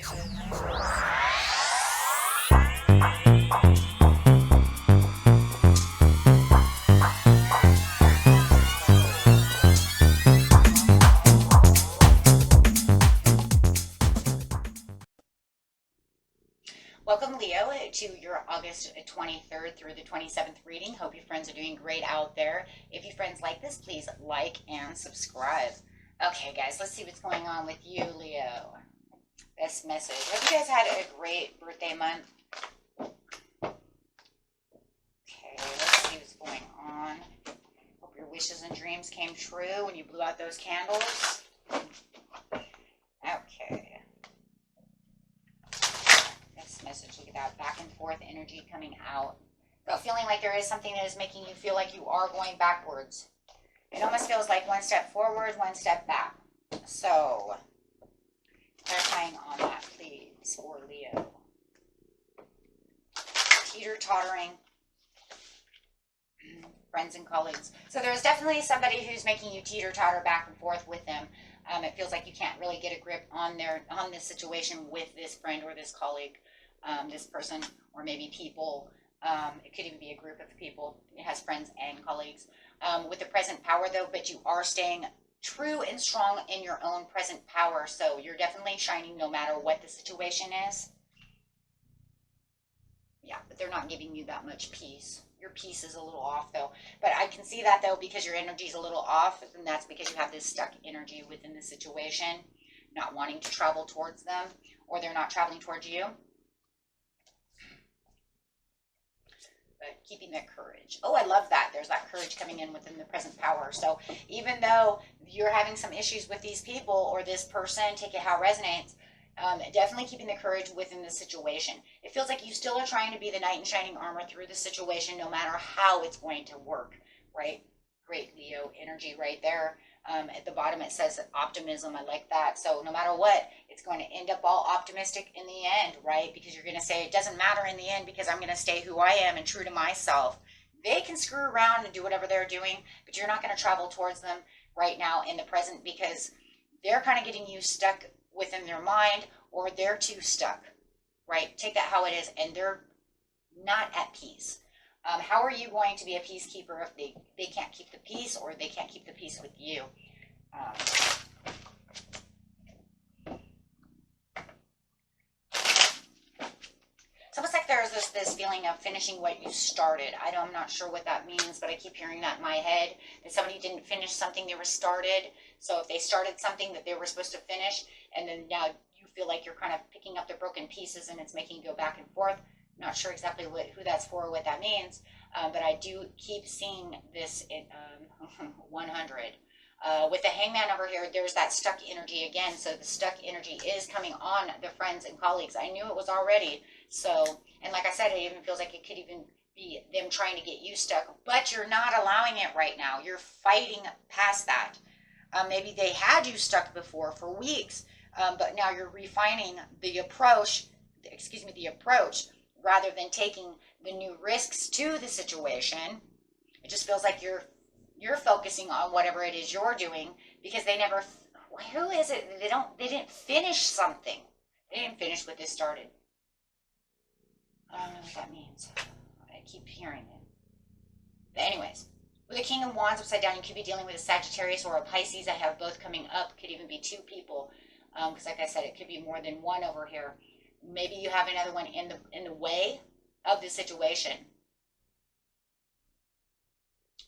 Welcome, Leo, to your August 23rd through the 27th reading. Hope you friends are doing great out there. If you friends like this, please like and subscribe. Okay, guys, let's see what's going on with you, Leo. Best message. Hope you guys had a great birthday month. Okay, let's see what's going on. Hope your wishes and dreams came true when you blew out those candles. Okay. Message. Look at that back and forth energy coming out. So feeling like there is something that is making you feel like you are going backwards. It almost feels like one step forward, one step back. So clarifying on that, please, for Leo. Teeter-tottering. Friends and colleagues. So there's definitely somebody who's making you teeter-totter back and forth with them. It feels like you can't really get a grip on this situation with this friend or this colleague. This person, or maybe people. It could even be a group of people. It has friends and colleagues. With the present power, though, but you are staying true and strong in your own present power. So you're definitely shining no matter what the situation is. Yeah, but they're not giving you that much peace. Your peace is a little off, though. But I can see that, though, because your energy is a little off, and that's because you have this stuck energy within the situation, not wanting to travel towards them, or they're not traveling towards you. But keeping that courage. Oh, I love that. There's that courage coming in within the present power. So even though you're having some issues with these people or this person, take it how it resonates, definitely keeping the courage within the situation. It feels like you still are trying to be the knight in shining armor through the situation, no matter how it's going to work, right? Great Leo energy right there. At the bottom it says optimism. I like that. So no matter what, it's going to end up all optimistic in the end, right? Because you're going to say it doesn't matter in the end because I'm going to stay who I am and true to myself. They can screw around and do whatever they're doing, but you're not going to travel towards them right now in the present because they're kind of getting you stuck within their mind, or they're too stuck, right? Take that how it is, and they're not at peace. How are you going to be a peacekeeper if they can't keep the peace, or they can't keep the peace with you? It's almost like there's this feeling of finishing what you started. I'm not sure what that means, but I keep hearing that in my head, that somebody didn't finish something they were started. So if they started something that they were supposed to finish, and then now you feel like you're kind of picking up the broken pieces and it's making you go back and forth. Not sure exactly who that's for or what that means, but I do keep seeing this in 100. With the hangman over here, there's that stuck energy again. So the stuck energy is coming on the friends and colleagues. I knew it was already. So, and like I said, it even feels like it could even be them trying to get you stuck, but you're not allowing it right now. You're fighting past that. Maybe they had you stuck before for weeks, but now you're refining the approach, rather than taking the new risks to the situation. It just feels like you're focusing on whatever it is you're doing because they never. Who is it? They didn't finish something. They didn't finish what they started. I don't know what that means. I keep hearing it. But anyways, with the King of Wands upside down, you could be dealing with a Sagittarius or a Pisces. I have both coming up. Could even be two people, because like I said, it could be more than one over here. Maybe you have another one in the way of the situation.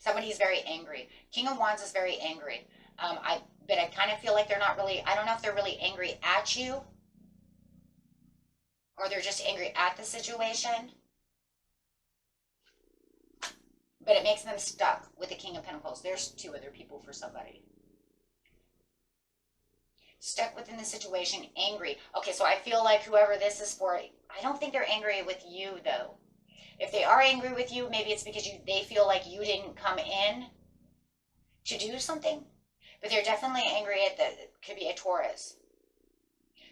Somebody is very angry. King of Wands is very angry. But I kind of feel like they're not really. I don't know if they're really angry at you, or they're just angry at the situation. But it makes them stuck with the King of Pentacles. There's two other people for somebody. Stuck within the situation, angry. Okay, so I feel like whoever this is for, I don't think they're angry with you, though. If they are angry with you, maybe it's because they feel like you didn't come in to do something. But they're definitely angry at could be a Taurus.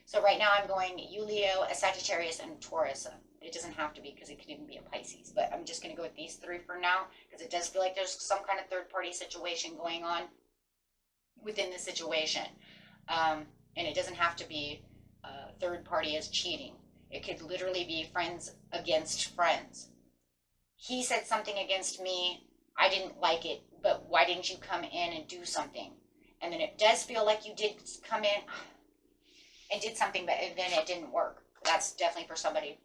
So right now I'm going you, Leo, a Sagittarius, and a Taurus. It doesn't have to be because it could even be a Pisces. But I'm just going to go with these three for now because it does feel like there's some kind of third-party situation going on within the situation. And it doesn't have to be third party as cheating. It could literally be friends against friends. He said something against me. I didn't like it, but why didn't you come in and do something? And then it does feel like you did come in and did something, but then it didn't work. That's definitely for somebody.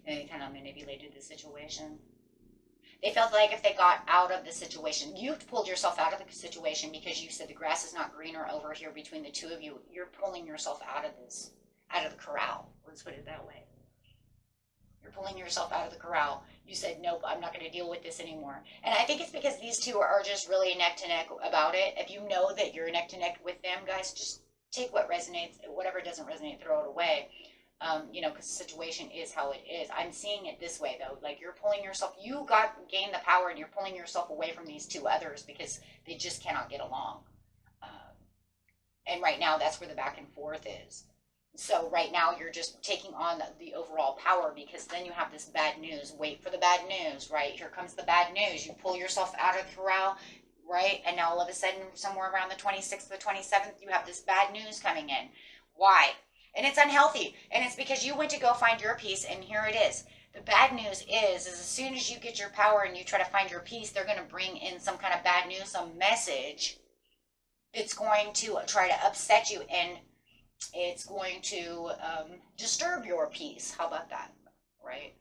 And they kind of manipulated the situation. They felt like if they got out of the situation, you pulled yourself out of the situation because you said the grass is not greener over here between the two of you. You're pulling yourself out of this, out of the corral. Let's put it that way. You're pulling yourself out of the corral. You said, nope, I'm not going to deal with this anymore. And I think it's because these two are just really neck to neck about it. If you know that you're neck to neck with them, guys, just take what resonates. Whatever doesn't resonate, throw it away. Because the situation is how it is. I'm seeing it this way, though. Like, you're pulling yourself, gained the power, and you're pulling yourself away from these two others because they just cannot get along. And right now, that's where the back and forth is. So right now, you're just taking on the overall power because then you have this bad news. Wait for the bad news, right? Here comes the bad news. You pull yourself out of the corral, right? And now all of a sudden, somewhere around the 26th, the 27th, you have this bad news coming in. Why? And it's unhealthy. And it's because you went to go find your peace, and here it is. The bad news is as soon as you get your power and you try to find your peace, they're going to bring in some kind of bad news, some message that's going to try to upset you, and it's going to disturb your peace. How about that, right?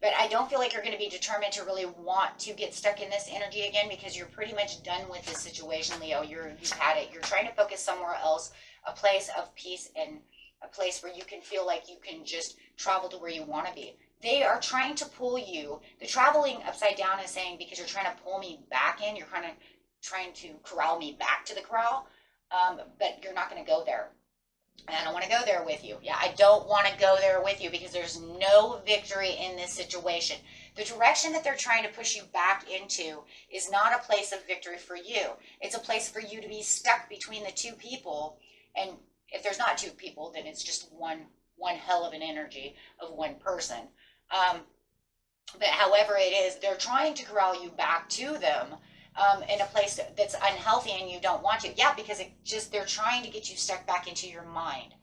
But I don't feel like you're going to be determined to really want to get stuck in this energy again because you're pretty much done with this situation, Leo. You've had it. You're trying to focus somewhere else, a place of peace and a place where you can feel like you can just travel to where you want to be. They are trying to pull you. The traveling upside down is saying because you're trying to pull me back in, you're kind of trying to corral me back to the corral, but you're not going to go there. And I don't want to go there with you. Yeah, I don't want to go there with you because there's no victory in this situation. The direction that they're trying to push you back into is not a place of victory for you. It's a place for you to be stuck between the two people. And if there's not two people, then it's just one hell of an energy of one person. But however it is, they're trying to corral you back to them. In a place that's unhealthy and you don't want to. Yeah, because they're trying to get you stuck back into your mind.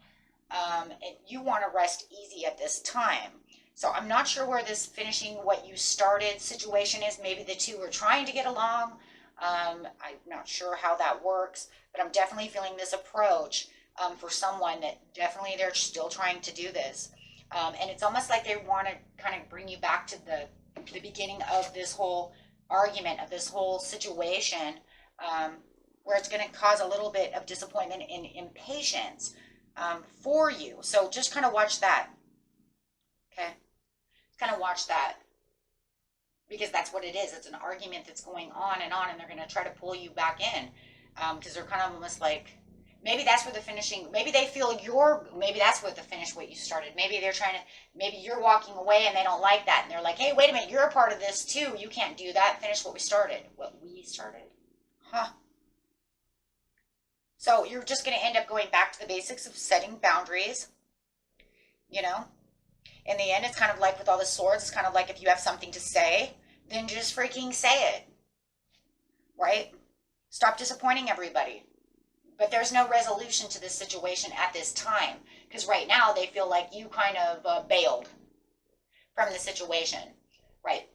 And you want to rest easy at this time. So I'm not sure where this finishing what you started situation is. Maybe the two are trying to get along. I'm not sure how that works, but I'm definitely feeling this approach for someone that definitely they're still trying to do this. And it's almost like they want to kind of bring you back to the beginning of this whole argument, of this whole situation, where it's going to cause a little bit of disappointment and impatience for you. So just kind of watch that. Okay? Kind of watch that. Because that's what it is. It's an argument that's going on, and they're going to try to pull you back in. Because they're kind of almost like, maybe that's where the finishing, maybe they feel maybe that's what the finish what you started. Maybe they're trying to, maybe you're walking away and they don't like that. And they're like, hey, wait a minute, you're a part of this too. You can't do that. Finish what we started. What we started? Huh. So you're just going to end up going back to the basics of setting boundaries. In the end, it's kind of like with all the swords, it's kind of like if you have something to say, then just freaking say it. Right? Stop disappointing everybody. But there's no resolution to this situation at this time. Because right now, they feel like you kind of bailed from the situation. Right?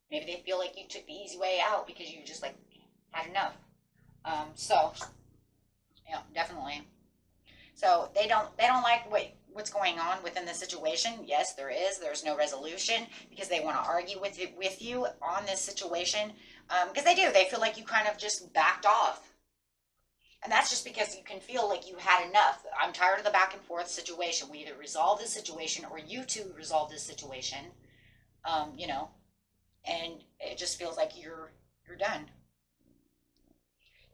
Maybe they feel like you took the easy way out because you just, had enough. Yeah, definitely. So they don't like what's going on within the situation. Yes, there's no resolution because they want to argue with you on this situation. Because they feel like you kind of just backed off. And that's just because you can feel like you had enough. I'm tired of the back and forth situation. We either resolve this situation or you two resolve this situation. And it just feels like you're done.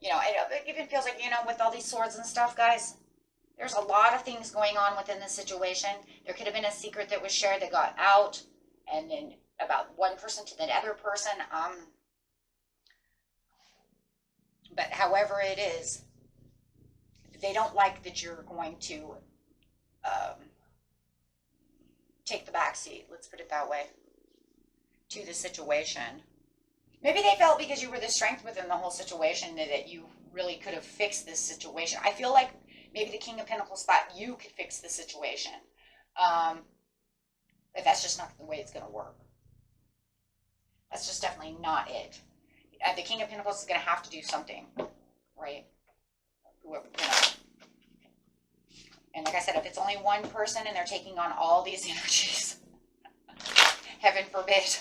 It even feels like, with all these swords and stuff, guys, there's a lot of things going on within this situation. There could have been a secret that was shared that got out, and then about one person to the other person. But however it is, they don't like that you're going to take the back seat, let's put it that way, to the situation. Maybe they felt because you were the strength within the whole situation that you really could have fixed this situation. I feel like maybe the King of Pentacles thought you could fix the situation. But that's just not the way it's going to work. That's just definitely not it. The King of Pentacles is going to have to do something, right? Whoever, you know. And like I said, if it's only one person and they're taking on all these energies, heaven forbid,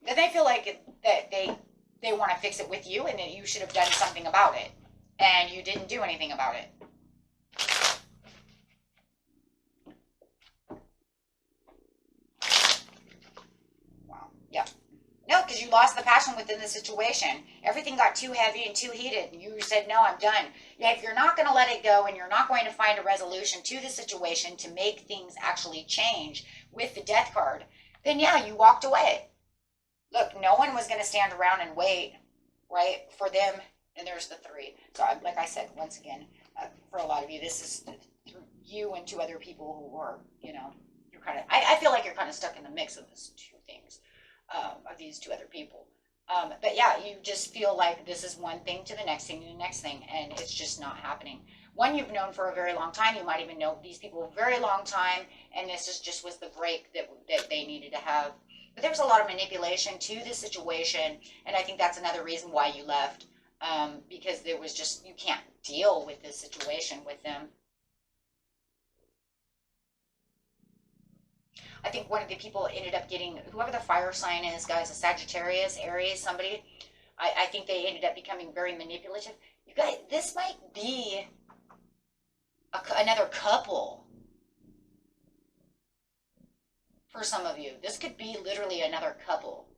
then they feel like that they want to fix it with you and that you should have done something about it. And you didn't do anything about it. Wow. Yeah. No, because you lost the passion within the situation. Everything got too heavy and too heated. And you said, no, I'm done. Yeah, if you're not going to let it go and you're not going to find a resolution to the situation to make things actually change with the death card, then yeah, you walked away. Look, no one was going to stand around and wait, right, for them. And there's the 3. So like I said, once again, for a lot of you, this is you and 2 other people who are, you know, you're kind of, I feel like you're kind of stuck in the mix of these 2 things, of these 2 other people. But yeah, you just feel like this is one thing to the next thing to the next thing, and it's just not happening. One you've known for a very long time. You might even know these people a very long time, and this is just was the break that they needed to have. But there was a lot of manipulation to the situation, and I think that's another reason why you left, because there was just, you can't deal with this situation with them. I think one of the people ended up getting, whoever the fire sign is, guys, a Sagittarius, Aries, somebody, I think they ended up becoming very manipulative. You guys, this might be another couple for some of you. This could be literally another couple.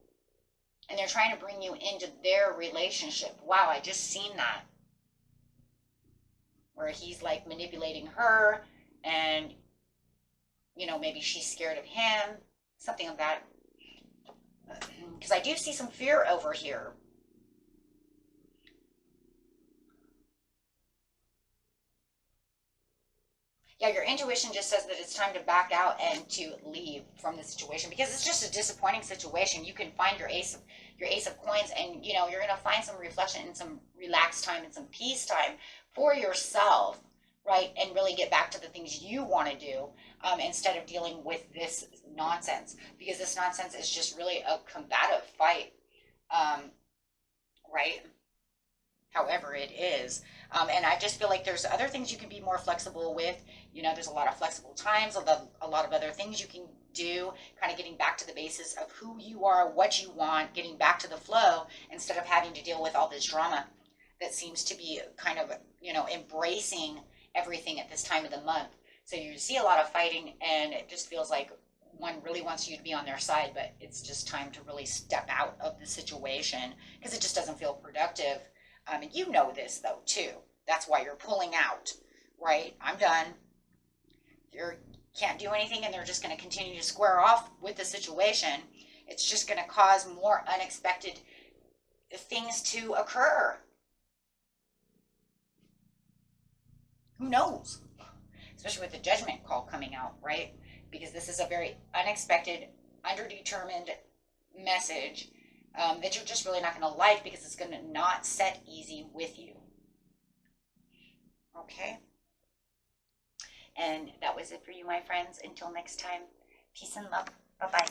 And they're trying to bring you into their relationship. Wow, I just seen that. Where he's like manipulating her and, you know, maybe she's scared of him. Something of that. Because I do see some fear over here. Yeah, your intuition just says that it's time to back out and to leave from the situation because it's just a disappointing situation. You can find your ace of coins, and you know you're going to find some reflection and some relaxed time and some peace time for yourself, right? And really get back to the things you want to do instead of dealing with this nonsense, because this nonsense is just really a combative fight, right? However it is. And I just feel like there's other things you can be more flexible with. You know, there's a lot of flexible times, a lot of other things you can do, kind of getting back to the basis of who you are, what you want, getting back to the flow instead of having to deal with all this drama that seems to be kind of, you know, embracing everything at this time of the month. So you see a lot of fighting, and it just feels like one really wants you to be on their side, but it's just time to really step out of the situation because it just doesn't feel productive. And you know this, though, too. That's why you're pulling out, right? I'm done. You can't do anything, and they're just going to continue to square off with the situation. It's just going to cause more unexpected things to occur. Who knows? Especially with the judgment call coming out, right? Because this is a very unexpected, underdetermined message that you're just really not going to like because it's going to not set easy with you. Okay? And that was it for you, my friends. Until next time, peace and love. Bye-bye.